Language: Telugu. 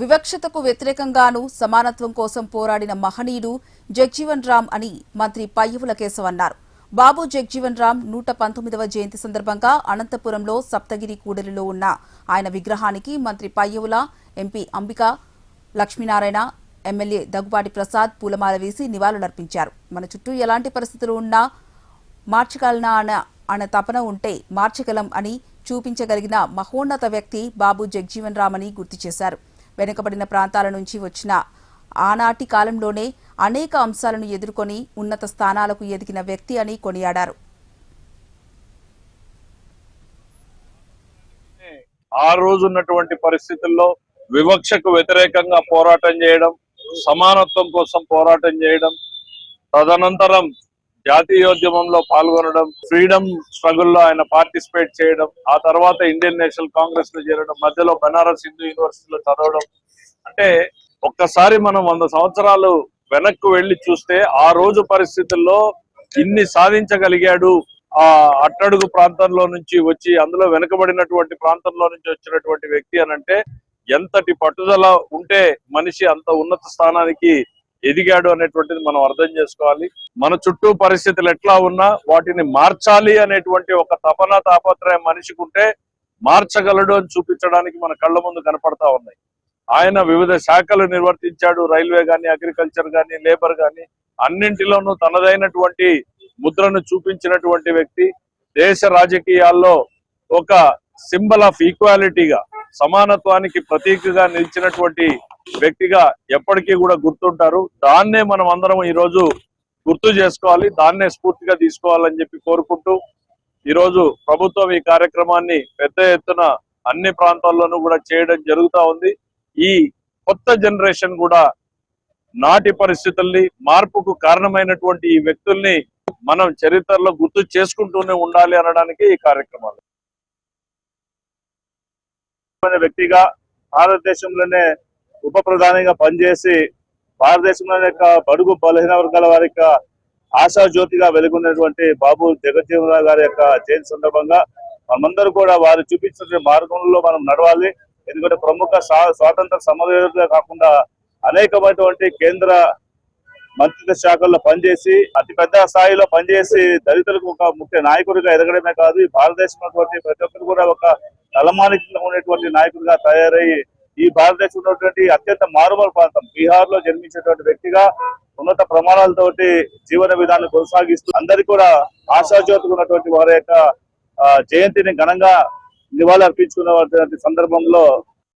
వివక్షతకు వ్యతిరేకంగానూ సమానత్వం కోసం పోరాడిన మహనీయుడు జగ్జీవన్ రామ్ అని మంత్రి పయ్యవుల కేశవ్ అన్నారు. బాబు జగ్జీవన్ రామ్ 119వ జయంతి సందర్భంగా అనంతపురంలో సప్తగిరి కూడలిలో ఉన్న ఆయన విగ్రహానికి మంత్రి పయ్యవుల, ఎంపీ అంబికా లక్ష్మీనారాయణ, ఎమ్మెల్యే దగ్గుబాటి ప్రసాద్ పూలమాల వేసి నివాళులర్పించారు. మన చుట్టూ ఎలాంటి పరిస్థితులు ఉన్నా మార్చగలనా అన్న తపన ఉంటే మార్చగలం అని చూపించగలిగిన మహోన్నత వ్యక్తి బాబు జగ్జీవన్ రామ్ అని గుర్తు చేశారు. వెనుకబడిన ప్రాంతాల నుంచి వచ్చిన ఆనాటి కాలంలోనే అనేక అంశాలను ఎదుర్కొని ఉన్నత స్థానాలకు ఎదిగిన వ్యక్తి అని కొనియాడారు. ఆ రోజు ఉన్నటువంటి పరిస్థితుల్లో వివక్షకు వ్యతిరేకంగా పోరాటం చేయడం, సమానత్వం కోసం పోరాటం చేయడం, తదనంతరం జాతీయోద్యమంలో పాల్గొనడం, ఫ్రీడమ్ స్ట్రగుల్లో ఆయన పార్టిసిపేట్ చేయడం, ఆ తర్వాత ఇండియన్ నేషనల్ కాంగ్రెస్ లో చేరడం, మధ్యలో బనారస్ హిందూ యూనివర్సిటీలో చదవడం. అంటే ఒక్కసారి మనం 100 సంవత్సరాలు వెనక్కు వెళ్లి చూస్తే ఆ రోజు పరిస్థితుల్లో ఇన్ని సాధించగలిగాడు. ఆ అట్టడుగు ప్రాంతంలో నుంచి వచ్చి అందులో వెనుకబడినటువంటి ప్రాంతంలో నుంచి వచ్చినటువంటి వ్యక్తి అనంటే ఎంతటి పట్టుదల ఉంటే మనిషి అంత ఉన్నత స్థానానికి ఎదిగాడు అనేటువంటిది మనం అర్థం చేసుకోవాలి. మన చుట్టూ పరిస్థితులు ఎట్లా ఉన్నా వాటిని మార్చాలి అనేటువంటి ఒక తపన తాపత్రయం మనిషికి ఉంటే మార్చగలడు అని చూపించడానికి మన కళ్ళ ముందు కనపడతా ఉన్నాయి. ఆయన వివిధ శాఖలు నిర్వర్తించాడు. రైల్వే గాని, అగ్రికల్చర్ గాని, లేబర్ గాని అన్నింటిలోనూ తనదైనటువంటి ముద్రను చూపించినటువంటి వ్యక్తి. దేశ రాజకీయాల్లో ఒక సింబల్ ఆఫ్ ఈక్వాలిటీగా, సమానత్వానికి ప్రతీకగా నిలిచినటువంటి వ్యక్తిగా ఎప్పటికీ కూడా గుర్తుంటారు. దాన్నే మనం అందరం ఈ రోజు గుర్తు చేసుకోవాలి, దాన్నే స్ఫూర్తిగా తీసుకోవాలని చెప్పి కోరుకుంటూ ఈరోజు ప్రభుత్వం ఈ కార్యక్రమాన్ని పెద్ద ఎత్తున అన్ని ప్రాంతాల్లోనూ కూడా చేయడం జరుగుతూ ఉంది. ఈ కొత్త జనరేషన్ కూడా నాటి పరిస్థితుల్ని, మార్పుకు కారణమైనటువంటి ఈ వ్యక్తుల్ని మనం చరిత్రలో గుర్తు చేసుకుంటూనే ఉండాలి అనడానికి ఈ కార్యక్రమాలు. వ్యక్తిగా భారతదేశంలోనే ఉప ప్రధానిగా పనిచేసి భారతదేశంలోని యొక్క బడుగు బలహీన వర్గాల వారి యొక్క ఆశా జ్యోతిగా వెలుగున్నటువంటి బాబు జగజ్జీవన్ రామ్ గారి యొక్క జయంతి సందర్భంగా మనమందరూ కూడా వారు చూపించిన మార్గంలో మనం నడవాలి. ఎందుకంటే ప్రముఖ స్వాతంత్ర సమరయోధులే కాకుండా అనేకమైనటువంటి కేంద్ర మంత్రిత్వ శాఖల్లో పనిచేసి అతి పెద్ద స్థాయిలో పనిచేసి దళితులకు ఒక ముఖ్య నాయకుడిగా ఎదగడమే కాదు, ఈ భారతదేశంలో ప్రతి ఒక్కరు కూడా ఒక తలమానికంగా ఉన్నటువంటి నాయకుడిగా తయారయ్యి ఈ భారతదేశం ఉన్నటువంటి అత్యంత మారుమూల ప్రాంతం బీహార్ లో జన్మించినటువంటి వ్యక్తిగా ఉన్నత ప్రమాణాలతోటి జీవన విధానం కొనసాగిస్తూ అందరికీ కూడా ఆశాజ్యోతిగా ఉన్నటువంటి వారి యొక్క జయంతిని ఘనంగా నివాళులు అర్పించుకున్నటువంటి సందర్భంలో